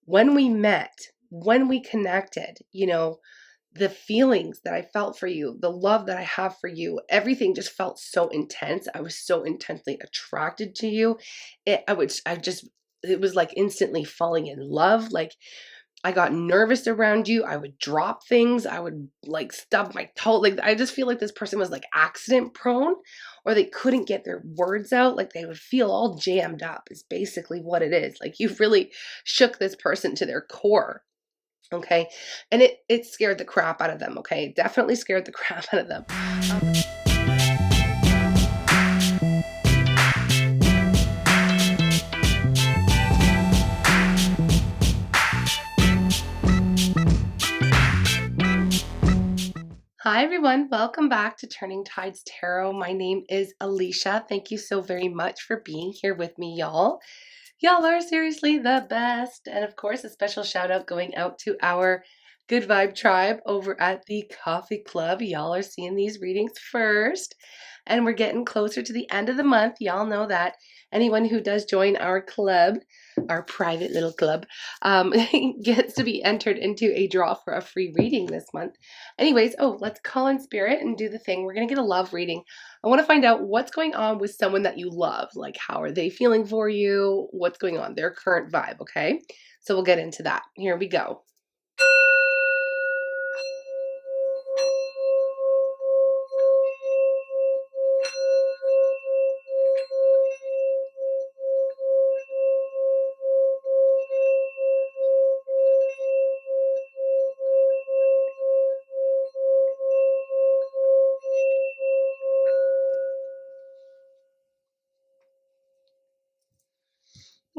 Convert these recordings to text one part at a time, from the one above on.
when we met, when we connected, you know, the feelings that I felt for you, the love that I have for you, everything just felt so intense. I was so intensely attracted to you. It was like instantly falling in love. Like I got nervous around you. I would drop things. I would like stub my toe. Like I just feel like this person was like accident prone, or they couldn't get their words out. Like they would feel all jammed up is basically what it is. Like you've really shook this person to their core. Okay. And it scared the crap out of them. Okay. It definitely scared the crap out of them. Hi, everyone. Welcome back to Turning Tides Tarot. My name is Alishia. Thank you so very much for being here with me, y'all. Y'all are seriously the best. And of course, a special shout out going out to our Good Vibe tribe over at the Coffee Club. Y'all are seeing these readings first. And we're getting closer to the end of the month. Y'all know that. Anyone who does join our club, our private little club, gets to be entered into a draw for a free reading this month. Anyways, let's call in spirit and do the thing. We're going to get a love reading. I want to find out what's going on with someone that you love. Like, how are they feeling for you? What's going on? Their current vibe, okay? So we'll get into that. Here we go.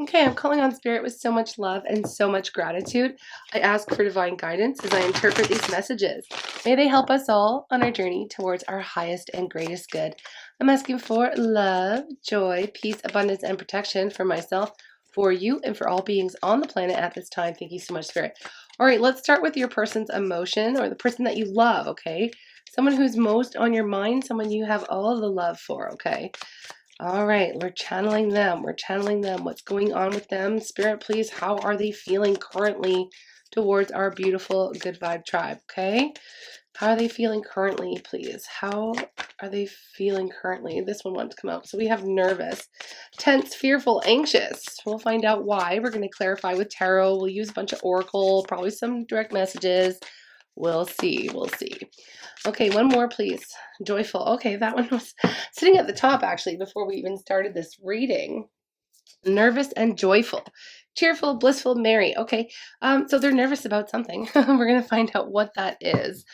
Okay, I'm calling on spirit with so much love and so much gratitude. I ask for divine guidance as I interpret these messages. May they help us all on our journey towards our highest and greatest good. I'm asking for love, joy, peace, abundance, and protection for myself, for you, and for all beings on the planet at this time. Thank you so much, Spirit. All right, let's start with your person's emotion, or the person that you love, okay? Someone who's most on your mind, someone you have all of the love for, okay? All right, we're channeling them. We're channeling them. What's going on with them? Spirit, please, how are they feeling currently towards our beautiful Good Vibe tribe? Okay. How are they feeling currently, please? How are they feeling currently? This one wants to come out. So we have nervous, tense, fearful, anxious. We'll find out why. We're going to clarify with tarot. We'll use a bunch of oracle, probably some direct messages. We'll see. We'll see. Okay, one more, please. Joyful. Okay, that one was sitting at the top, actually, before we even started this reading. Nervous and joyful. Cheerful, blissful, merry. Okay, so they're nervous about something. We're going to find out what that is.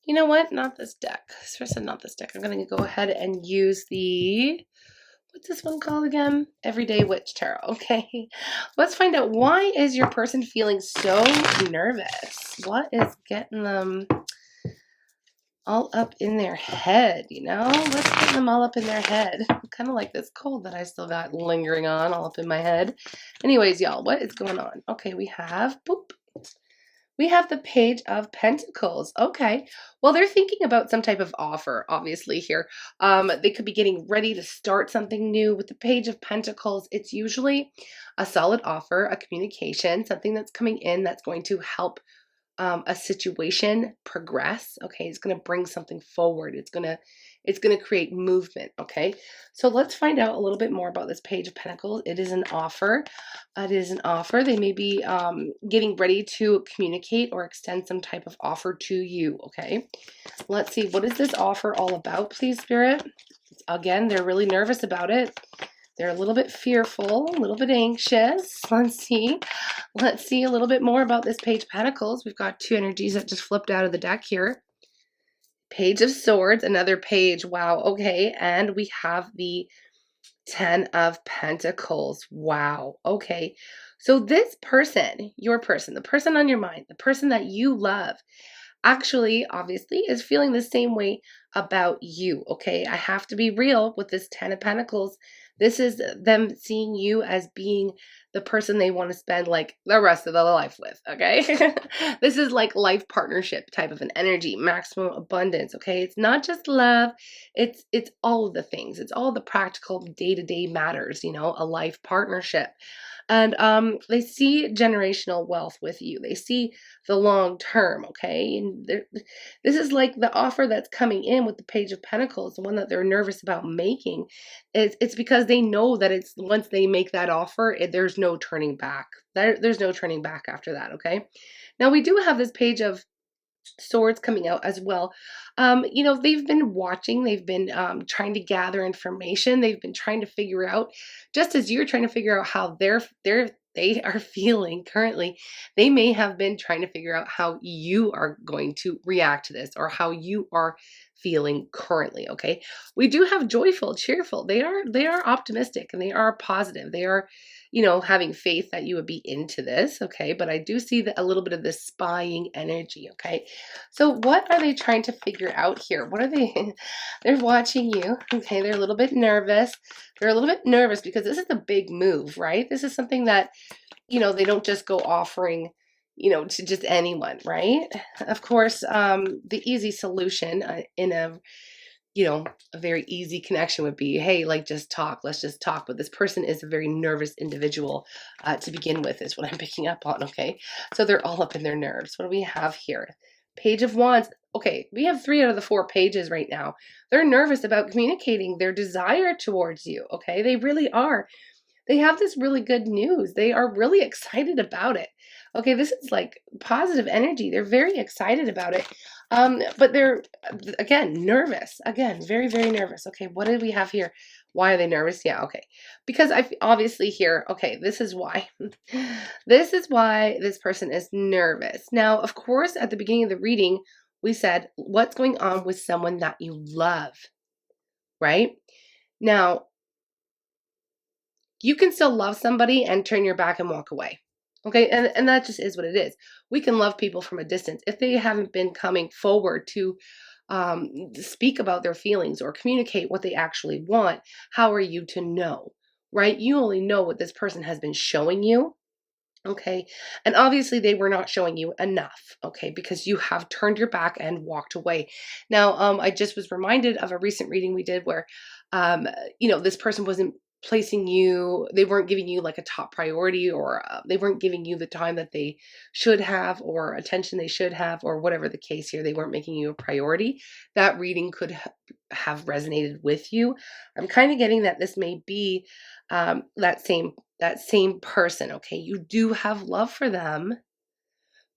You know what? Not this deck. Seriously, not this deck. I'm going to go ahead and use the... What's this one called again? Everyday Witch Tarot. Okay, let's find out, why is your person feeling so nervous? What is getting them all up in their head, you know? Let's get them all up in their head. Kind of like this cold that I still got lingering on all up in my head. Anyways, y'all, what is going on? Okay, we have, boop. We have the Page of Pentacles. Okay. Well, they're thinking about some type of offer, obviously, here. They could be getting ready to start something new. With the Page of Pentacles, it's usually a solid offer, a communication, something that's coming in that's going to help a situation progress. Okay, it's going to bring something forward. It's going to create movement. Okay, so let's find out a little bit more about this Page of Pentacles. It is an offer. It is an offer. They may be getting ready to communicate or extend some type of offer to you. Okay, let's see, what is this offer all about, please, Spirit? Again, they're really nervous about it. They're a little bit fearful, a little bit anxious. Let's see. Let's see a little bit more about this Page of Pentacles. We've got two energies that just flipped out of the deck here. Page of Swords, another page. Wow. Okay. And we have the 10 of Pentacles. Wow. Okay. So this person, your person, the person on your mind, the person that you love, actually, obviously, is feeling the same way about you, okay? I have to be real with this 10 of Pentacles. This is them seeing you as being the person they want to spend like the rest of their life with, okay? This is like life partnership type of an energy, maximum abundance, okay? It's not just love, it's all of the things. It's all the practical day-to-day matters, you know, a life partnership. And they see generational wealth with you. They see the long term, okay? And this is like the offer that's coming in with the Page of Pentacles, the one that they're nervous about making. It's because they know that it's once they make that offer, there's no turning back. There's no turning back after that, okay? Now we do have this Page of Swords coming out as well. You know, they've been watching, they've been trying to gather information, they've been trying to figure out, just as you're trying to figure out how they are feeling currently, they may have been trying to figure out how you are going to react to this or how you are feeling currently, okay? We do have joyful, cheerful. They are optimistic and they are positive. They are, you know, having faith that you would be into this, okay? But I do see a little bit of this spying energy, okay? So what are they trying to figure out here? What are they, they're watching you, okay? They're a little bit nervous. They're a little bit nervous because this is a big move, right? This is something that, you know, they don't just go offering, you know, to just anyone, right? Of course, the easy solution in a, you know, a very easy connection would be, hey, like, just talk. Let's just talk. But this person is a very nervous individual to begin with, is what I'm picking up on, okay? So they're all up in their nerves. What do we have here? Page of Wands. Okay, we have 3 out of the 4 pages right now. They're nervous about communicating their desire towards you, okay? They really are. They have this really good news. They are really excited about it. Okay, this is like positive energy. They're very excited about it. But they're, again, nervous. Again, very, very nervous. Okay, what did we have here? Why are they nervous? Yeah, okay. Because obviously here, okay, this is why. This is why this person is nervous. Now, of course, at the beginning of the reading, we said, what's going on with someone that you love, right? Now, you can still love somebody and turn your back and walk away. Okay, and that just is what it is. We can love people from a distance. If they haven't been coming forward to speak about their feelings or communicate what they actually want, how are you to know, right? You only know what this person has been showing you. Okay. And obviously they were not showing you enough. Okay. Because you have turned your back and walked away. Now, I just was reminded of a recent reading we did where, you know, this person wasn't placing you, they weren't giving you like a top priority, or they weren't giving you the time that they should have or attention they should have, or whatever the case here, they weren't making you a priority. That reading could have resonated with you. I'm kind of getting that this may be that same person, okay? You do have love for them,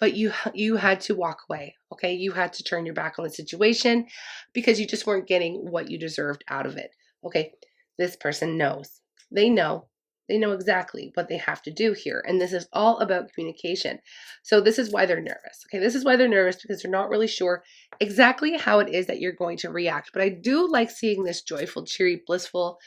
but you had to walk away, okay? You had to turn your back on the situation because you just weren't getting what you deserved out of it, okay? This person knows. They know. They know exactly what they have to do here, and this is all about communication. So this is why they're nervous, okay? This is why they're nervous, because they're not really sure exactly how it is that you're going to react. But I do like seeing this joyful, cheery, blissful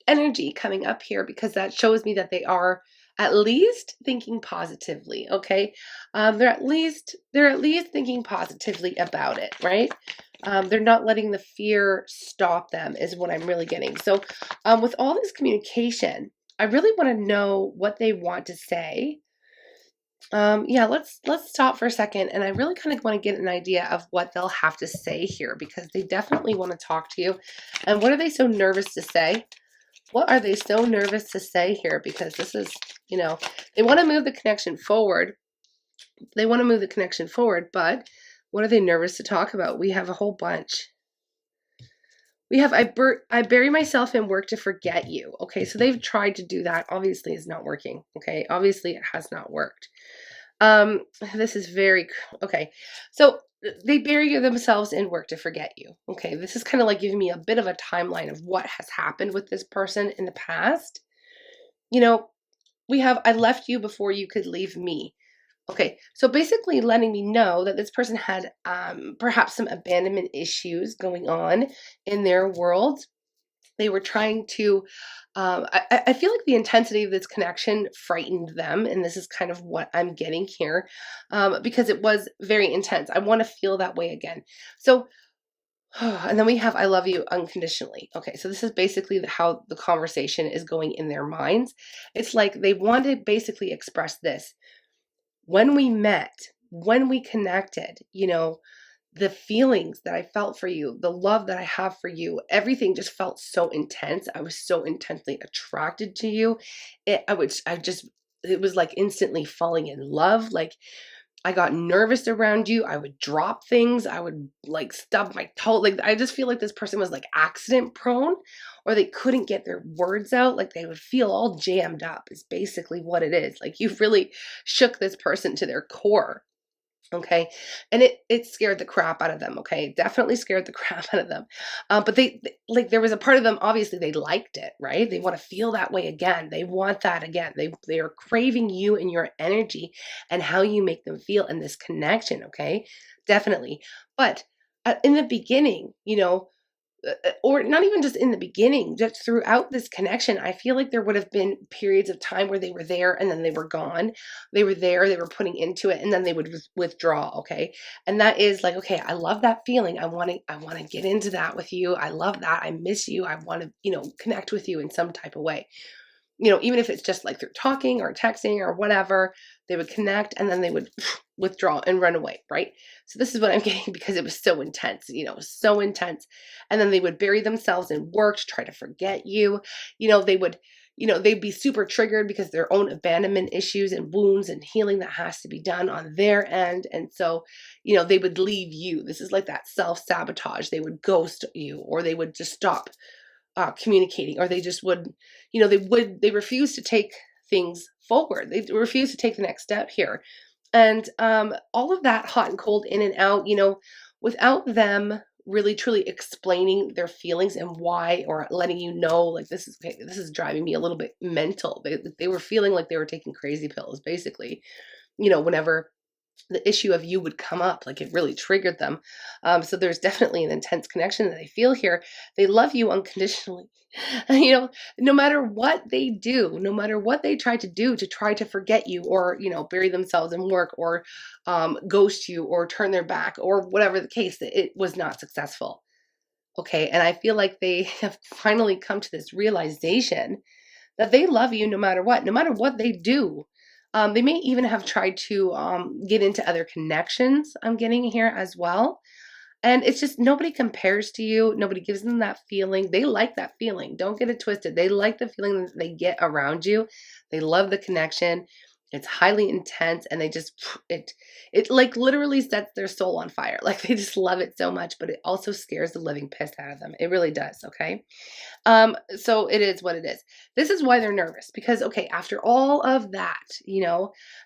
energy coming up here, because that shows me that they are at least thinking positively, okay? They're at least thinking positively about it, right? They're not letting the fear stop them, is what I'm really getting. So with all this communication, I really want to know what they want to say. Yeah, let's stop for a second, and I really kind of want to get an idea of what they'll have to say here, because they definitely want to talk to you. And what are they so nervous to say? What are they so nervous to say here? Because this is, you know, they want to move the connection forward. They want to move the connection forward, but what are they nervous to talk about? We have a whole bunch. We have, I bury myself in work to forget you. Okay, so they've tried to do that. Obviously, it's not working. Okay, obviously, it has not worked. This is very, okay. So they bury themselves in work to forget you. Okay, this is kind of like giving me a bit of a timeline of what has happened with this person in the past. You know, we have, I left you before you could leave me. Okay, so basically letting me know that this person had perhaps some abandonment issues going on in their world. They were trying to, I feel like the intensity of this connection frightened them. And this is kind of what I'm getting here, because it was very intense. I want to feel that way again. So And then we have I love you unconditionally. Okay, so this is basically how the conversation is going in their minds. It's like they want to basically express this. When we met, when we connected, the feelings that I felt for you, the love that I have for you, everything just felt so intense. I was so intensely attracted to you. It was like instantly falling in love. Like I got nervous around you. I would drop things. I would like stub my toe. Like I just feel like this person was like accident prone, or they couldn't get their words out. Like they would feel all jammed up is basically what it is. Like you've really shook this person to their core. Okay. And it scared the crap out of them. Okay. It definitely scared the crap out of them. But like, there was a part of them, obviously they liked it, right? They want to feel that way again. They want that again. They are craving you and your energy and how you make them feel in this connection. Okay. Definitely. But in the beginning, or not even just in the beginning, just throughout this connection, I feel like there would have been periods of time where they were there and then they were gone. They were there, they were putting into it, and then they would withdraw. Okay. And that is like, okay, I love that feeling. I want to get into that with you. I love that. I miss you. I want to, connect with you in some type of way. Even if it's just like through talking or texting or whatever, they would connect and then they would withdraw and run away, right? So this is what I'm getting because it was so intense, so intense. And then they would bury themselves in work to try to forget you. They would, they'd be super triggered because their own abandonment issues and wounds and healing that has to be done on their end. And so, they would leave you. This is like that self-sabotage. They would ghost you, or they would just stop communicating, or they just would, they refuse to take things forward. They refuse to take the next step here. And all of that hot and cold in and out, without them really truly explaining their feelings and why, or letting you know, like, this is driving me a little bit mental. They were feeling like they were taking crazy pills, basically, whenever the issue of you would come up, like it really triggered them. So there's definitely an intense connection that they feel here. They love you unconditionally. No matter what they do, no matter what they try to do to try to forget you, or, bury themselves in work, or ghost you, or turn their back, or whatever the case, it was not successful. Okay. And I feel like they have finally come to this realization that they love you no matter what they do. They may even have tried to get into other connections, I'm getting here as well. And it's just nobody compares to you. Nobody gives them that feeling. They like that feeling. Don't get it twisted. They like the feeling that they get around you. They love the connection. It's highly intense, and they just it like literally sets their soul on fire. Like they just love it so much, but it also scares the living piss out of them. It really does, okay? So it is what it is. This is why they're nervous, because okay, after all of that,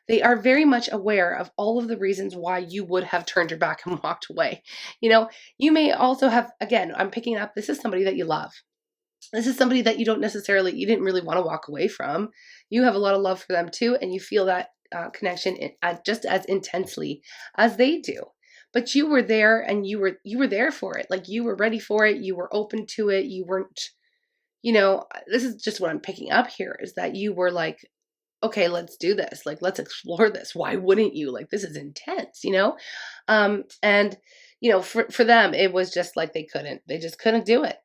they are very much aware of all of the reasons why you would have turned your back and walked away. You may also have, again, I'm picking up, this is somebody that you love. This is somebody that you didn't really want to walk away from. You have a lot of love for them too, and you feel that connection just as intensely as they do. But you were there, and you were there for it. Like you were ready for it. You were open to it. You weren't, this is just what I'm picking up here, is that you were like, okay, let's do this. Like, let's explore this. Why wouldn't you? Like, this is intense, and, for them, it was just like they just couldn't do it.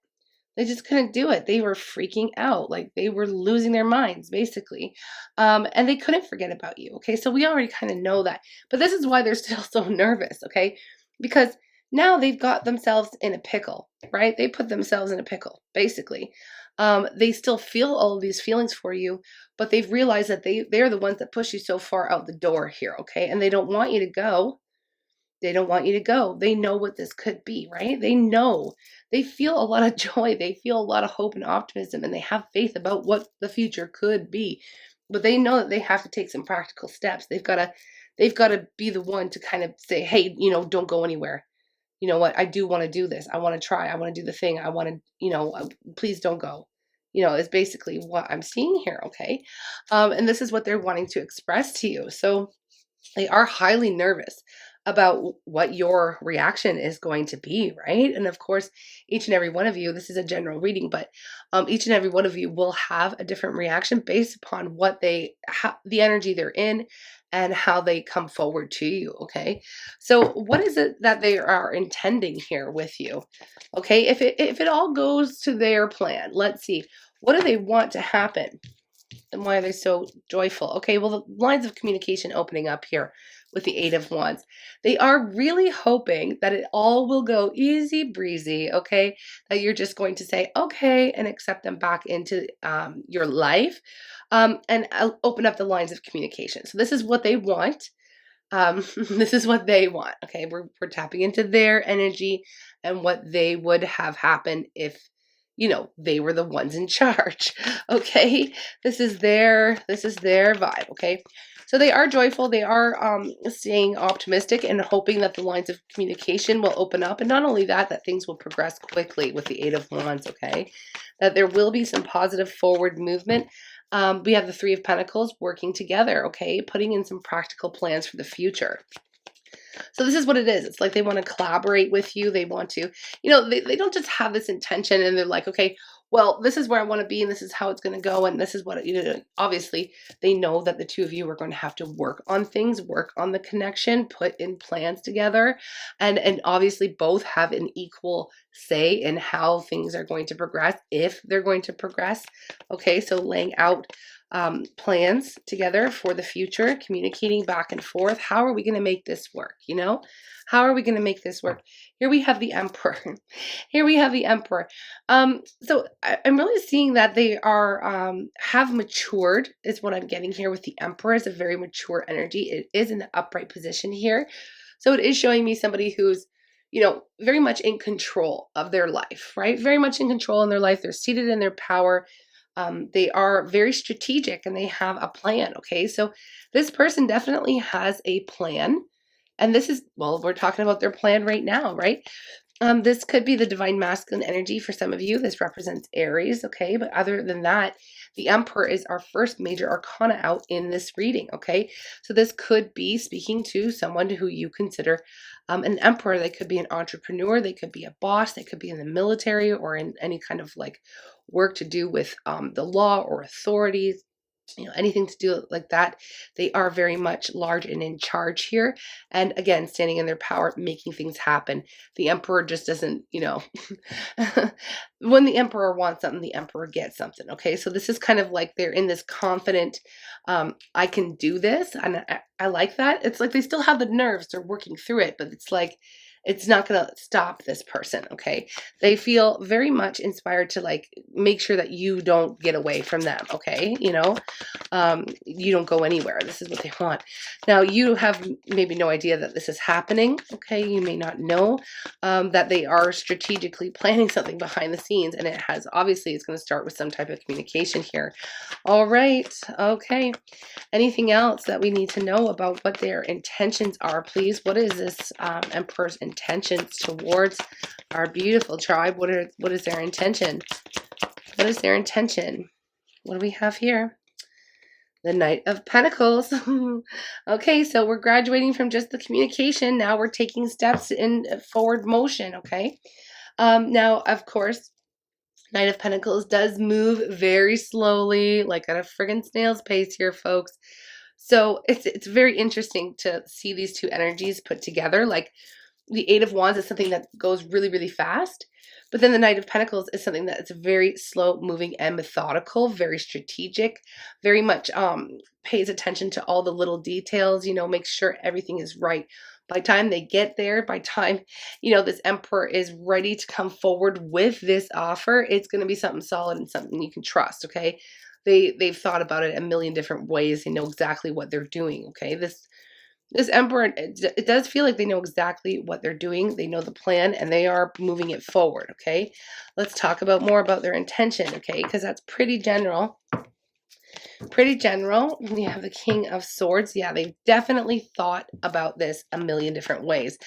They just couldn't do it. They were freaking out. Like they were losing their minds, basically. And they couldn't forget about you. Okay. So we already kind of know that. But this is why they're still so nervous. Okay. Because now they've got themselves in a pickle, right? They put themselves in a pickle, basically. They still feel all of these feelings for you, but they've realized that they're the ones that push you so far out the door here. Okay. And they don't want you to go. They don't want you to go. They know what this could be, right? They know. They feel a lot of joy. They feel a lot of hope and optimism, and they have faith about what the future could be. But they know that they have to take some practical steps. They've got to be the one to kind of say, hey, don't go anywhere. You know what? I do want to do this. I want to try. I want to do the thing. I want to, please don't go. Is basically what I'm seeing here. Okay. And this is what they're wanting to express to you. So they are highly nervous about what your reaction is going to be, right? And of course, each and every one of you, this is a general reading, but each and every one of you will have a different reaction based upon what the energy they're in, and how they come forward to you, okay? So what is it that they are intending here with you? Okay, if it all goes to their plan, let's see. What do they want to happen? And why are they so joyful? Okay, well, the lines of communication opening up here with the Eight of Wands. They are really hoping that it all will go easy breezy, okay? That you're just going to say, okay, and accept them back into your life, and open up the lines of communication. So this is what they want. This is what they want, okay? We're tapping into their energy and what they would have happen if, you know, they were the ones in charge. Okay, this is their vibe. Okay, so they are joyful, they are staying optimistic and hoping that the lines of communication will open up, and not only that, that things will progress quickly with the Eight of Wands. Okay, that there will be some positive forward movement. We have the Three of Pentacles working together, okay, putting in some practical plans for the future. So this is what it is. It's like they want to collaborate with you. They want to, you know, they don't just have this intention and they're like, okay, well, this is where I want to be and this is how it's going to go. And this is what, you know, obviously they know that the two of you are going to have to work on things, work on the connection, put in plans together. And obviously both have an equal say in how things are going to progress, if they're going to progress. Okay, so laying out plans together for the future, communicating back and forth. How are we going to make this work? You know, how are we going to make this work? Here we have the Emperor. Here we have the Emperor. So I'm really seeing that they are have matured, is what I'm getting here with the Emperor. Is a very mature energy. It is in the upright position here, so it is showing me somebody who's, you know, very much in control of their life, right? Very much in control in their life. They're seated in their power. They are very strategic and they have a plan. Okay, so this person definitely has a plan, and this is, well, we're talking about their plan right now, right? This could be the divine masculine energy for some of you. This represents Aries, okay? But other than that, the Emperor is our first major arcana out in this reading, okay? So this could be speaking to someone who you consider an emperor. They could be an entrepreneur, they could be a boss, they could be in the military or in any kind of like work to do with the law or authorities, you know, anything to do like that. They are very much large and in charge here, and again, standing in their power, making things happen. The Emperor just doesn't, you know, when the Emperor wants something, the Emperor gets something. Okay, so this is kind of like they're in this confident, I can do this, and I like that. It's like they still have the nerves, they're working through it, but it's like it's not going to stop this person. Okay, they feel very much inspired to like make sure that you don't get away from them. Okay, you know, you don't go anywhere. This is what they want. Now you have maybe no idea that this is happening. Okay, you may not know that they are strategically planning something behind the scenes, and it has, obviously it's going to start with some type of communication here. All right, okay, anything else that we need to know about what their intentions are, please? What is this Emperor's intentions towards our beautiful tribe? What is their intention? What is their intention? What do we have here? The Knight of Pentacles. Okay, so we're graduating from just the communication. Now we're taking steps in forward motion, okay? Now, of course, Knight of Pentacles does move very slowly, like at a friggin' snail's pace here, folks. So it's very interesting to see these two energies put together. Like the Eight of Wands is something that goes really, really fast. But then the Knight of Pentacles is something that's very slow moving and methodical, very strategic, very much pays attention to all the little details, you know, makes sure everything is right. By the time they get there, by time, you know, this Emperor is ready to come forward with this offer, it's going to be something solid and something you can trust, okay? They've thought about it a million different ways. They know exactly what they're doing, okay? This Emperor, it does feel like they know exactly what they're doing. They know the plan and they are moving it forward, okay? Let's talk about more about their intention, okay? Because that's pretty general. Pretty general. We have the King of Swords. Yeah, they've definitely thought about this a million different ways.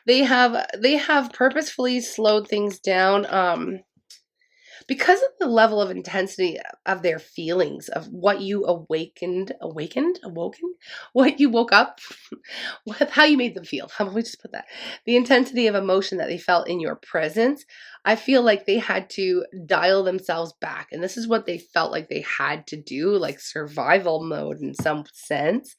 They have purposefully slowed things down. because of the level of intensity of their feelings, of what you awoken, what you woke up, how you made them feel. How about we just put that? The intensity of emotion that they felt in your presence, I feel like they had to dial themselves back. And this is what they felt like they had to do, like survival mode in some sense.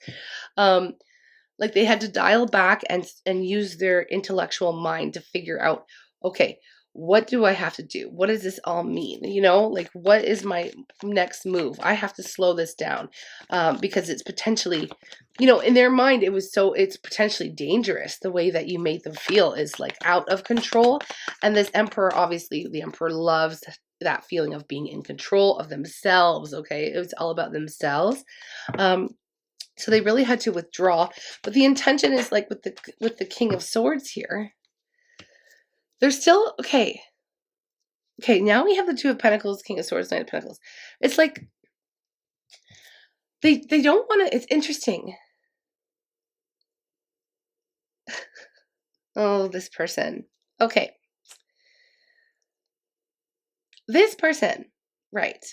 Like they had to dial back and use their intellectual mind to figure out, okay, what do I have to do? What does this all mean? You know, like what is my next move? I have to slow this down because it's potentially, you know, in their mind, it's potentially dangerous. The way that you made them feel is like out of control. And this emperor, obviously, the emperor loves that feeling of being in control of themselves. Okay. It was all about themselves. So they really had to withdraw. But the intention is like with the King of Swords here. They're still okay. Okay, now we have the Two of Pentacles, King of Swords, Knight of Pentacles. It's like they don't want to. It's interesting. Oh, this person. Okay. This person, right.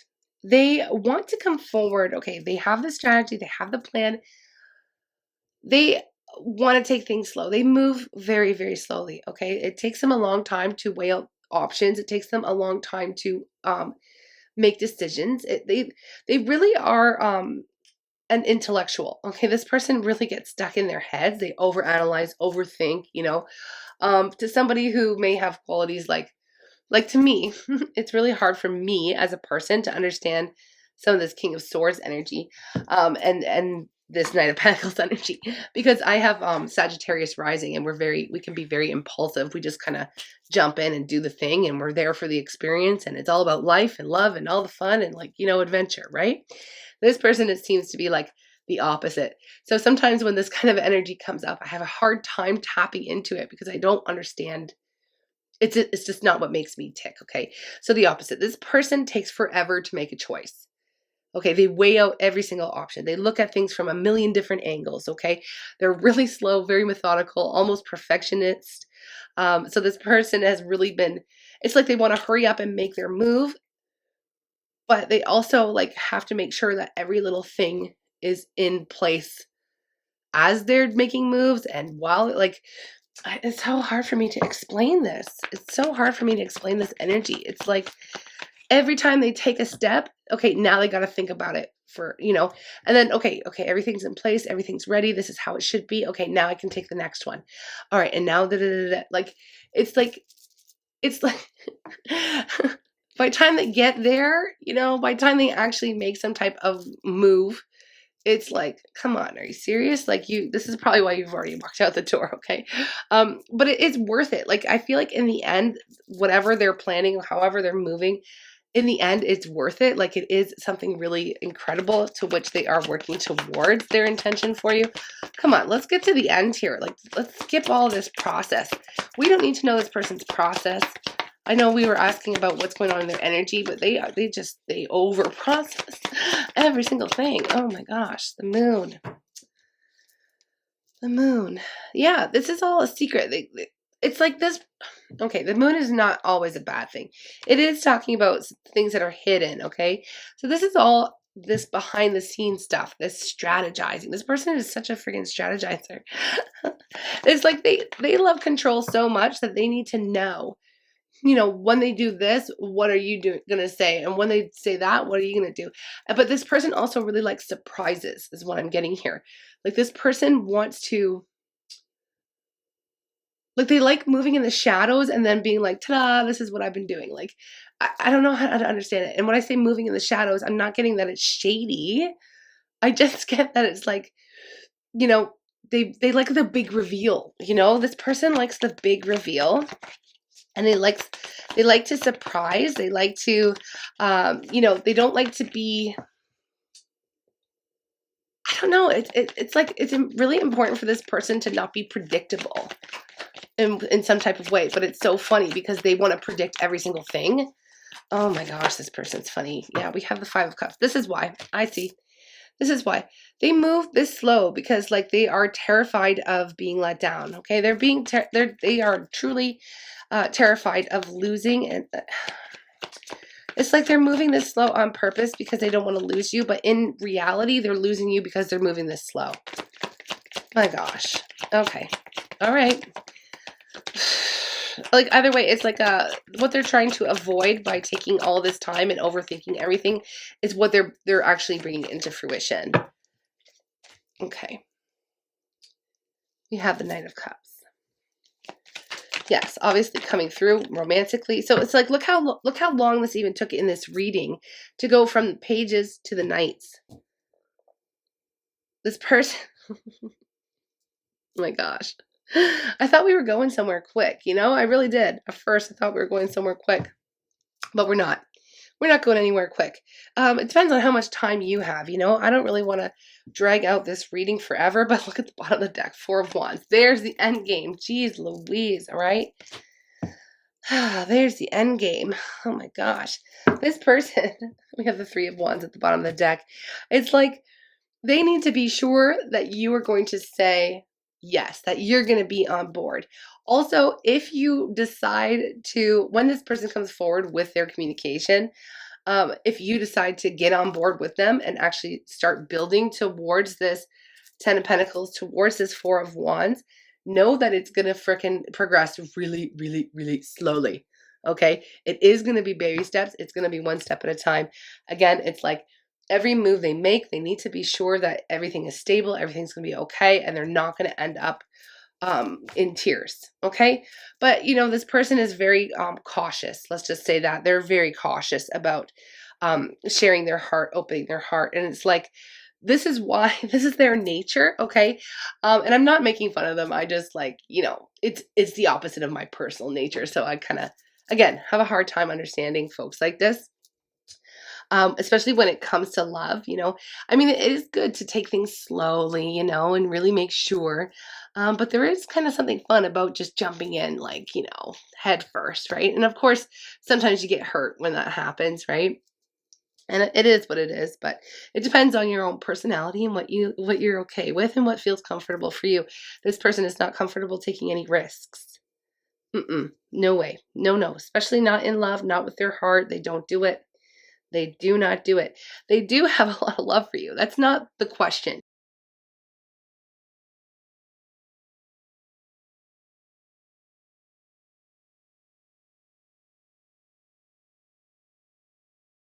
They want to come forward. Okay, they have the strategy, they have the plan. They want to take things slow. They move very, very slowly. Okay. It takes them a long time to weigh out options. It takes them a long time to make decisions. They really are an intellectual. Okay. This person really gets stuck in their heads. They overanalyze, overthink, you know, to somebody who may have qualities like to me, it's really hard for me as a person to understand some of this King of Swords energy, and this Knight of Pentacles energy, because I have Sagittarius rising, and we can be very impulsive. We just kind of jump in and do the thing, and we're there for the experience, and it's all about life and love and all the fun and like, you know, adventure, right? This person, it seems to be like the opposite. So sometimes when this kind of energy comes up, I have a hard time tapping into it because I don't understand. It's just not what makes me tick, okay? So the opposite. This person takes forever to make a choice. Okay, they weigh out every single option. They look at things from a million different angles, okay? They're really slow, very methodical, almost perfectionist. So this person has really been, it's like they want to hurry up and make their move, but they also like have to make sure that every little thing is in place as they're making moves and while like it's so hard for me to explain this. It's so hard for me to explain this energy. It's like every time they take a step, okay, now they got to think about it for, you know, and then, okay, everything's in place. Everything's ready. This is how it should be. Okay, now I can take the next one. All right. And now, like, it's like, by the time they get there, you know, by the time they actually make some type of move, it's like, come on, are you serious? Like this is probably why you've already walked out the door, okay? But it's worth it. Like, I feel like in the end, whatever they're planning, however they're moving, in the end, it's worth it. Like, it is something really incredible to which they are working towards their intention for you. Come on, let's get to the end here. Like, let's skip all this process. We don't need to know this person's process. I know we were asking about what's going on in their energy, but they over process every single thing. Oh my gosh, the moon. The moon. Yeah, this is all a secret. It's like this. Okay, the moon is not always a bad thing. It is talking about things that are hidden, okay? So this is all this behind the scenes stuff, this strategizing. This person is such a freaking strategizer. It's like they love control so much that they need to know, you know, when they do this, what are you going to say? And when they say that, what are you going to do? But this person also really likes surprises is what I'm getting here. Like, this person wants to, like, they like moving in the shadows and then being like, ta-da, this is what I've been doing. Like, I don't know how to understand it. And when I say moving in the shadows, I'm not getting that it's shady. I just get that it's like, you know, they like the big reveal, you know? This person likes the big reveal. And they like to surprise. They like to, you know, they don't like to be, I don't know. It's like, it's really important for this person to not be predictable in some type of way. But it's so funny because they want to predict every single thing. Oh my gosh, this person's funny. Yeah, we have the Five of Cups. This is why. I see. This is why they move this slow, because like they are terrified of being let down. Okay, they are truly terrified of losing, and It's like they're moving this slow on purpose because they don't want to lose you, but in reality, they're losing you because they're moving this slow. My gosh. Okay. All right. Like either way, it's like what they're trying to avoid by taking all this time and overthinking everything is what they're actually bringing into fruition. Okay. We have the Knight of Cups. Yes, obviously coming through romantically. So it's like look how long this even took in this reading to go from the pages to the knights. This person, oh my gosh. I thought we were going somewhere quick, you know? I really did. At first, I thought we were going somewhere quick, but we're not. We're not going anywhere quick. It depends on how much time you have, you know? I don't really want to drag out this reading forever, but look at the bottom of the deck, Four of Wands. There's the end game. Jeez Louise, all right? There's the end game. Oh my gosh. This person, we have the Three of Wands at the bottom of the deck. It's like they need to be sure that you are going to say yes, that you're going to be on board. Also, if you decide to, when this person comes forward with their communication, if you decide to get on board with them and actually start building towards this Ten of Pentacles, towards this Four of Wands, know that it's going to frickin' progress really, really, really slowly. Okay? It is going to be baby steps. It's going to be one step at a time. Again, it's like every move they make, they need to be sure that everything is stable, everything's going to be okay, and they're not going to end up in tears. Okay? But, you know, this person is very cautious. Let's just say that. They're very cautious about sharing their heart, opening their heart. And it's like, this is why, this is their nature, okay? And I'm not making fun of them. I just like, you know, it's the opposite of my personal nature. So I kind of, again, have a hard time understanding folks like this. Especially when it comes to love, you know. I mean, it is good to take things slowly, you know, and really make sure. But there is kind of something fun about just jumping in, like, you know, head first, right? And of course, sometimes you get hurt when that happens, right? And it is what it is, but it depends on your own personality and what you're okay with and what feels comfortable for you. This person is not comfortable taking any risks. No way. No. Especially not in love, not with their heart. They don't do it. They do not do it. They do have a lot of love for you. That's not the question.